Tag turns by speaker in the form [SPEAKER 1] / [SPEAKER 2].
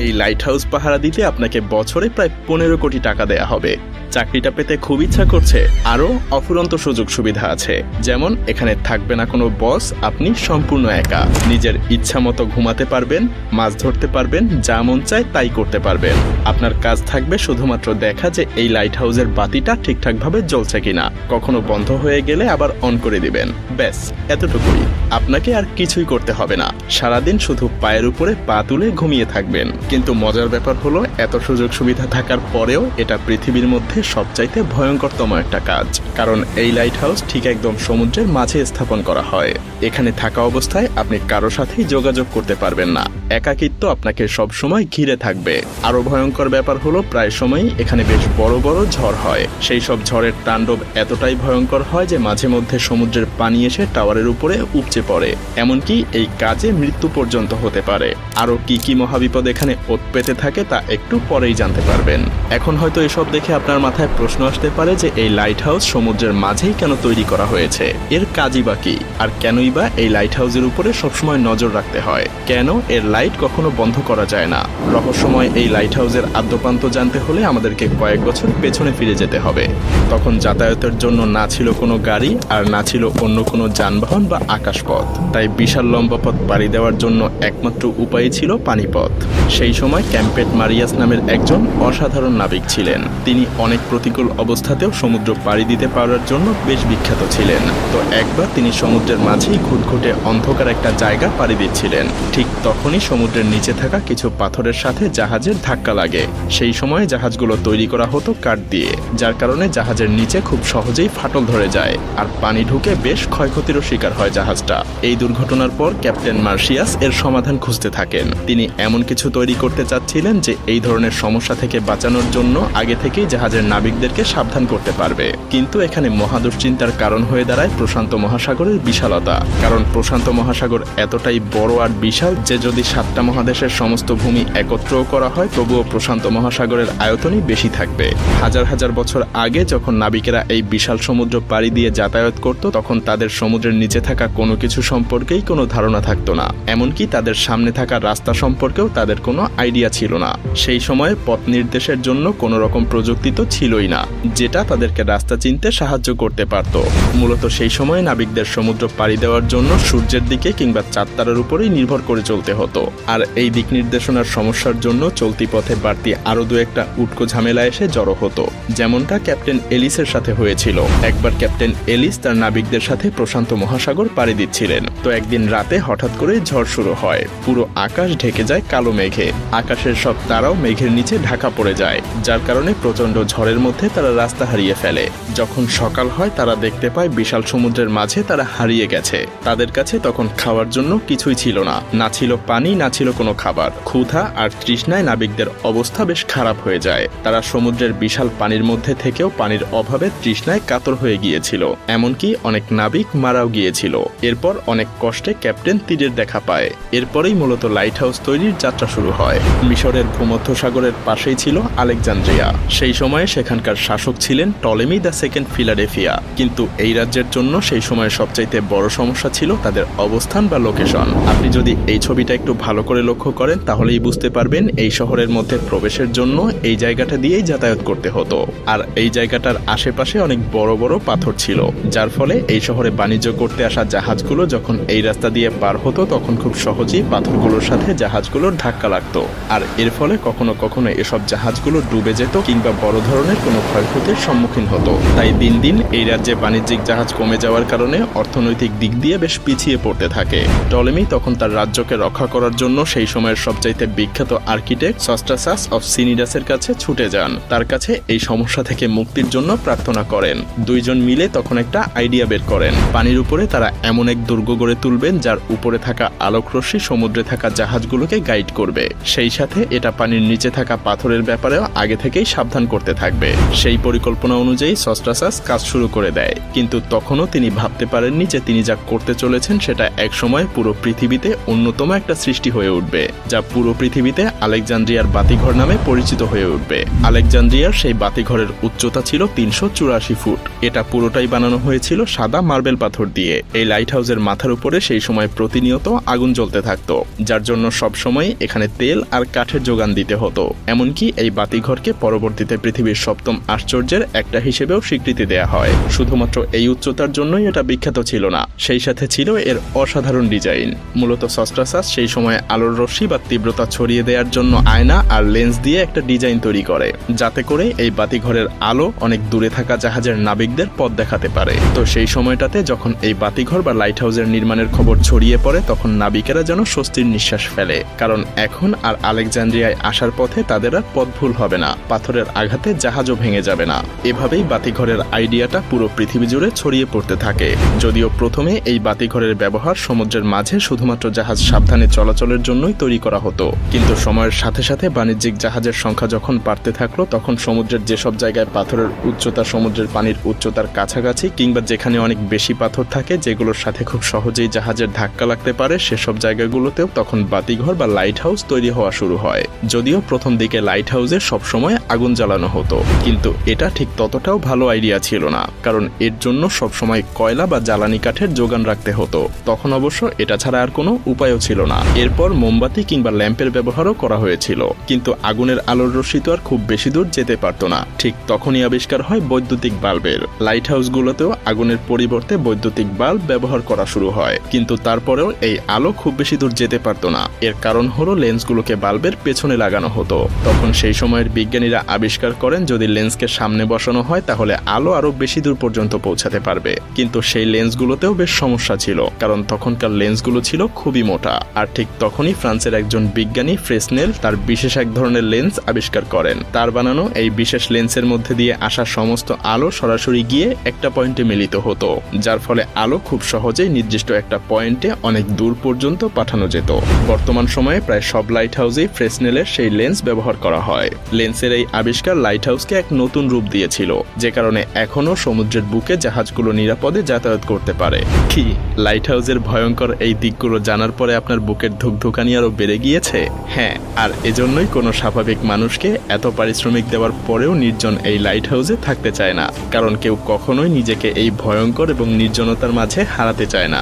[SPEAKER 1] এই light house পাহারা দিতে আপনাকে বছরে প্রায় 15 কোটি টাকা দেয়া হবে। চাকরিটা পেতে খুব ইচ্ছা করছে? আরও অফুরন্ত সুযোগ সুবিধা আছে। যেমন এখানে থাকবে না কোনো বস, আপনি সম্পূর্ণ একা। নিজের ইচ্ছা মতো ঘুমাতে পারবেন, মাছ ধরতে পারবেন, যা মন চায় তাই করতে পারবেন। আপনার কাজ থাকবে শুধুমাত্র দেখা যে এই লাইট হাউসের বাতিটা ঠিকঠাকভাবে জ্বলছে কিনা, কখনো বন্ধ হয়ে গেলে আবার অন করে দিবেন। ব্যাস এতটুকুই, আপনাকে আর কিছুই করতে হবে না। সারাদিন শুধু পায়ের উপরে পা তুলে ঘুমিয়ে থাকবেন। কিন্তু মজার ব্যাপার হলো, এত সুযোগ সুবিধা থাকার পরেও এটা পৃথিবীর মধ্যে সবচাইতে ভয়ঙ্করতম একটা কাজ। কারণ এই লাইট হাউস ঠিক একদম সমুদ্রের মাঝে স্থাপন করা হয়। এখানে থাকা অবস্থায় আপনি কারো সাথেই যোগাযোগ করতে পারবেন না। একাকিত্ব আপনাকে সবসময় ঘিরে থাকবে। আরো ভয়ঙ্কর ব্যাপার হলো, প্রায় সময়ই এখানে বেশ বড় বড় ঝড় হয়। সেই সব ঝড়ের তাণ্ডব এতটাই ভয়ঙ্কর হয় যে মাঝে মধ্যে সমুদ্রের পানি এসে টাওয়ারের উপরে উপচে পড়ে। এমনকি এই কাজে মৃত্যু পর্যন্ত হতে পারে। আরো কি কি মহাবিপদ এখানে ওত পেতে থাকে তা একটু পরেই জানতে পারবেন। এখন হয়তো এসব দেখে আপনার মাথায় প্রশ্ন আসতে পারে যে এই লাইট হাউস সমুদ্রের মাঝেই কেন তৈরি করা হয়েছে, এর কাজই বা কি, আর কেনই বা এই লাইট হাউসের উপরে সবসময় নজর রাখতে হয়, কেন এর লাইট কখনো বন্ধ করা যায় না। রহস্যময় এই লাইট হাউসের আদ্যপান্ত জানতে হলে আমাদেরকে কয়েক বছর পেছনে ফিরে যেতে হবে। তখন যাতায়াতের জন্য না ছিল কোনো গাড়ি, আর না ছিল অন্য কোনো যানবাহন বা আকাশপথ। তাই বিশাল লম্বা পথ পাড়ি দেওয়ার জন্য একমাত্র উপায় ছিল পানিপথ। সেই সময় ক্যাম্পেট মারিয়াস নামের একজন অসাধারণ নাবিক ছিলেন। তিনি অনেক প্রতিকূল অবস্থাতেও সমুদ্র পাড়ি দিতে পারার জন্য বেশ বিখ্যাত ছিলেন। তো একবার তিনি সমুদ্রের মাঝেই ঘুটঘুটে অন্ধকার একটা জায়গা পাড়ি দিচ্ছিলেন। ঠিক তখনই সমুদ্রের নিচে থাকা কিছু পাথরের সাথে জাহাজের ধাক্কা লাগে। সেই সময় জাহাজগুলো তৈরি করা হতো কাঠ দিয়ে, যার কারণে জাহাজের নিচে খুব সহজেই ফাটল ধরে যায়, আর পানি ঢুকে বেশ ক্ষয়ক্ষতিরও শিকার হয় জাহাজটা। এই দুর্ঘটনার পর ক্যাপ্টেন মার্শিয়াস এর সমাধান খুঁজতে থাকেন। তিনি এমন কিছু তৈরি করতে চাচ্ছিলেন যে এই ধরনের সমস্যা থেকে বাঁচানোর জন্য আগে থেকেই জাহাজের নাবিকদেরকে সাবধান করতে পারবে। কিন্তু এখানে মহাদুশ্চিন্তার কারণ হয়ে দাঁড়ায় প্রশান্ত মহাসাগরের বিশালতা। কারণ প্রশান্ত মহাসাগর এতটাই বড় আর বিশাল যে যদি 7টা মহাদেশের সমস্ত ভূমি একত্রও করা হয় তবুও প্রশান্ত মহাসাগরের আয়তনই বেশি থাকবে। হাজার হাজার বছর আগে যখন নাবিকেরা এই বিশাল সমুদ্র পাড়ি দিয়ে যাতায়াত করত, তখন তাদের সমুদ্রের নিচে থাকা কোনো কিছু সম্পর্কেই কোনো ধারণা থাকতো না। এমনকি তাদের সামনে থাকা রাস্তা সম্পর্কেও তাদের কোনো আইডিয়া ছিল না। সেই সময়ে পথ নির্দেশের জন্য কোনো রকম প্রযুক্তি তো ছিলই না, যেটা তাদেরকে রাস্তা চিনতে সাহায্য করতে পারত। মূলত সেই সময় নাবিকদের সমুদ্র পাড়ি দেওয়ার জন্য সূর্যের দিকে কিংবা চাঁদ তারার উপরেই নির্ভর করে চলতে হতো। আর এই দিক নির্দেশনার সমস্যার জন্য চলতি পথে বাড়তি আরো দু একটা উটকো ঝামেলা এসে জড়ো হতো, যেমনটা ক্যাপ্টেন এলিসের সাথে হয়েছিল। একবার ক্যাপ্টেন এলিস তার নাবিকদের সাথে প্রশান্ত মহাসাগর পাড়ি দিচ্ছিলেন। তো একদিন রাতে হঠাৎ করে ঝড় শুরু হয়। পুরো আকাশ ঢেকে যায় কালো মেঘে। আকাশের সব তারাও মেঘের নিচে ঢাকা পড়ে যায়, যার কারণে প্রচন্ড ঝড়ের মধ্যে তারা রাস্তা হারিয়ে ফেলে। যখন সকাল হয় তারা দেখতে পায় বিশাল সমুদ্রের মাঝে তারা হারিয়ে গেছে। তাদের কাছে তখন খাওয়ার জন্য কিছুই ছিল না, না ছিল পানি, না ছিল কোনো খাবার। ক্ষুধা আর তৃষ্ণায় নাবিকদের অবস্থা বেশ খারাপ হয়ে যায়। তারা সমুদ্রের বিশাল পানির মধ্যে থেকেও পানির অভাবে তৃষ্ণায় কাতর হয়ে গিয়েছিল। এমনকি অনেক নাবিক মারাও গিয়েছিল। এরপর অনেক কষ্টে ক্যাপ্টেন তীরের দেখা পায়। এরপরেই মূলত লাইট হাউস তৈরির যাত্রা শুরু হয়। মিশরের ভূমধ্যসাগরের পাশেই ছিল আলেকজান্দ্রিয়া। সেই সময়ে সেখানকার শাসক ছিলেন টলেমি দ্য সেকেন্ড ফিলাডেলফিয়া। কিন্তু এই রাজ্যের জন্য সেই সময় সবচাইতে বড় সমস্যা ছিল তাদের অবস্থান বা লোকেশন। আপনি যদি এই ছবিটা একটু ভালো করে লক্ষ্য করেন তাহলেই বুঝতে পারবেন এই শহরের মধ্যে প্রবেশের জন্য এই জায়গাটা দিয়েই যাতায়াত করতে হতো। আর এই জায়গাটার আশেপাশে অনেক বড় বড় পাথর ছিল, যার ফলে এই শহরে বাণিজ্য করতে আসা জাহাজগুলো যখন এই রাস্তা দিয়ে পার হতো তখন খুব সহজেই পাথরগুলোর সাথে জাহাজগুলোর ধাক্কা লাগতো। আর এর ফলে কখনো কখনো এসব জাহাজগুলো ডুবে যেত কিংবা বড় ধরনের কোনো ক্ষয়ক্ষতির সম্মুখীন হতো। তাই দিন দিন এই রাজ্যে বাণিজ্যিক জাহাজ কমে যাওয়ার কারণে অর্থনৈতিক দিক দিয়ে বেশ পিছিয়ে পড়তে থাকে। টলেমি তখন তার রাজ্যকে রক্ষা করার জন্য সেই সময়ের সবচাইতে বিখ্যাত আর্কিটেক্ট সস্ট্রাসাস অফ সিনিডাসের কাছে ছুটে যান। তার কাছে এই সমস্যা থেকে মুক্তির জন্য প্রার্থনা করেন। দুইজন মিলে তখন একটা আইডিয়া বের করেন। পানির উপরে তারা এমন এক দুর্গ গড়ে তুলবেন যার উপরে থাকা আলোকরশ্মি সমুদ্রে থাকা জাহাজগুলোকে গাইড করবে। সেই সাথে এটা পানির নিচে থাকা পাথরের ব্যাপারেও আগে থেকেই সাবধান করতে থাকবে। সেই পরিকল্পনা অনুযায়ী সস্ট্রাসাস কাজ শুরু করে দেয়। কিন্তু তখনও তিনি ভাবতে পারেননি যে তিনি যা করতে চলেছেন সেটা একসময় পুরো পৃথিবীতে অন্যতম একটা সৃষ্টি হয়ে উঠবে, যা পুরো পৃথিবীতে আলেকজান্দ্রিয়ার বাতিঘর নামে পরিচিত হয়ে উঠবে। আলেকজান্দ্রিয়ার সেই বাতিঘরের উচ্চতা ছিল 384 ফুট। এটা পুরোটাই বানানো হয়েছিল সাদা মার্বেল পাথর দিয়ে। এই লাইট হাউসের মাথার উপরে সেই সময় প্রতিনিয়ত আগুন জ্বলতে থাকতো, যার জন্য সবসময় এখানে তেল আর কাঠের যোগান দিতে হতো। এমনকি এই বাতিঘরকে পরবর্তীতে পৃথিবীর 7ম আশ্চর্যের একটা হিসেবেও স্বীকৃতি দেয়া হয়। শুধুমাত্র এই উচ্চতার জন্যই এটা বিখ্যাত ছিল না, সেই সাথে ছিল এর অসাধারণ ডিজাইন। মূলত সস্ট্রাসাস সেই সময় আলোর রশ্মি বা তীব্রতা ছড়িয়ে দেওয়ার জন্য আয়না আর লেন্স দিয়ে একটা ডিজাইন তৈরি করে, যাতে করে এই বাতিঘরের আলো অনেক দূরে থাকা জাহাজের নাবিকদের পথ দেখাতে পারে। তো সেই সময়টাতে যখন এই বাতিঘর বা লাইট হাউসের নির্মাণের খবর ছড়িয়ে পড়ে, তখন নাবিকেরা যেন স্বস্তির নিঃশ্বাস ফেলে, কারণ এখন আর আলেকজান্দ্রিয়ায় আসার পথে তাদের আর পথ ভুল হবে না, পাথরের আঘাতে জাহাজও ভেঙে যাবে না। এভাবেই বাতিঘরের আইডিয়াটা পুরো পৃথিবী জুড়ে ছড়িয়ে পড়তে থাকে। যদিও প্রথমে এই বাতিঘরের ব্যবহার সমুদ্রের মাঝে শুধুমাত্র জাহাজ সাবধানে চলাচলের জন্যই তৈরি করা হতো, কিন্তু সময়ের সাথে সাথে বাণিজ্যিক জাহাজের সংখ্যা যখন বাড়তে থাকলো, তখন সমুদ্রের যেসব জায়গায় পাথরের উচ্চতা সমুদ্রের পানির উচ্চতার কাছাকাছি কিংবা যেখানে অনেক বেশি পাথর থাকে যেগুলোর সাথে খুব সহজেই জাহাজের ধাক্কা লাগতে পারে, সেসব জায়গাগুলোতেও তখন বাতিঘর বা লাইট হাউস তৈরি হওয়া শুরু হয়। যদিও প্রথম দিকে লাইট হাউসে সবসময় আগুন জ্বালানো হতো, কিন্তু এটা ঠিক ততটাও ভালো আইডিয়া ছিল না, কারণ এর জন্য সবসময় কয়লা বা জ্বালানি কাঠের যোগান রাখতে হতো। তখন অবশ্য এটা ছাড়া আর কোনো উপায়ও ছিল না। এরপর মোমবাতি কিংবা ল্যাম্পের ব্যবহারও করা হয়েছিল, কিন্তু আগুনের আলোর রশ্মি তো আর খুব বেশি দূর যেতে পারত না। ঠিক তখনই আবিষ্কার হয় বৈদ্যুতিক বাল্বের। লাইট হাউসগুলোতেও আগুনের পরিবর্তে বৈদ্যুতিক বাল্ব ব্যবহার করা শুরু হয়, কিন্তু তারপরেও এই আলো খুব বেশি দূর যেতে পারত না। এর কারণ হলো লেন্সগুলোকে বাল্বের পেছনে লাগানো হতো। তখন সেই সময়ের বিজ্ঞানীরা আবিষ্কার করেন যদি লেন্সকে সামনে বসানো হয় তাহলে আলো আরো বেশি দূর পর্যন্ত পৌঁছাতে পারবে। কিন্তু সেই লেন্সগুলোতেও বেশ সমস্যা ছিল, কারণ তখনকার লেন্সগুলো ছিল খুবই মোটা। আর ঠিক তখনই ফ্রান্সের একজন বিজ্ঞানী ফ্রেসনেল তার বিশেষ এক ধরনের লেন্স আবিষ্কার করেন। তার বানানো এই বিশেষ লেন্সের মধ্যে দিয়ে আসা সমস্ত আলো সরাসরি গিয়ে একটা পয়েন্টে মিলিত হতো, যার ফলে আলো খুব সহজেই নির্দিষ্ট একটা পয়েন্টে অনেক দূর পর্যন্ত পাঠানো যেত। বর্তমান সময়ে প্রায় সব লাইট হাউসেই ফ্রেসনেলের সেই লেন্স ব্যবহার করা হয়। লেন্সের এই আবিষ্কার লাইট হাউসকে এক নতুন রূপ দিয়েছিল, যে কারণে এখনও সমুদ্রের বুকে জাহাজগুলো নিরাপদে যাতায়াত করতে পারে। কি লাইট হাউসের ভয়ঙ্কর এই দিকগুলো জানার পরে আপনার বুকের ধুকধুকানি আরো বেড়ে গিয়েছে? হ্যাঁ, আর এজন্যই কোনো স্বাভাবিক মানুষকে এত পারিশ্রমিক দেওয়ার পরেও নির্জন এই লাইট হাউসে থাকতে চায় না, কারণ কেউ কখনোই নিজেকে এই ভয়ঙ্কর এবং নির্জনতার মাঝে হারাতে চায় না।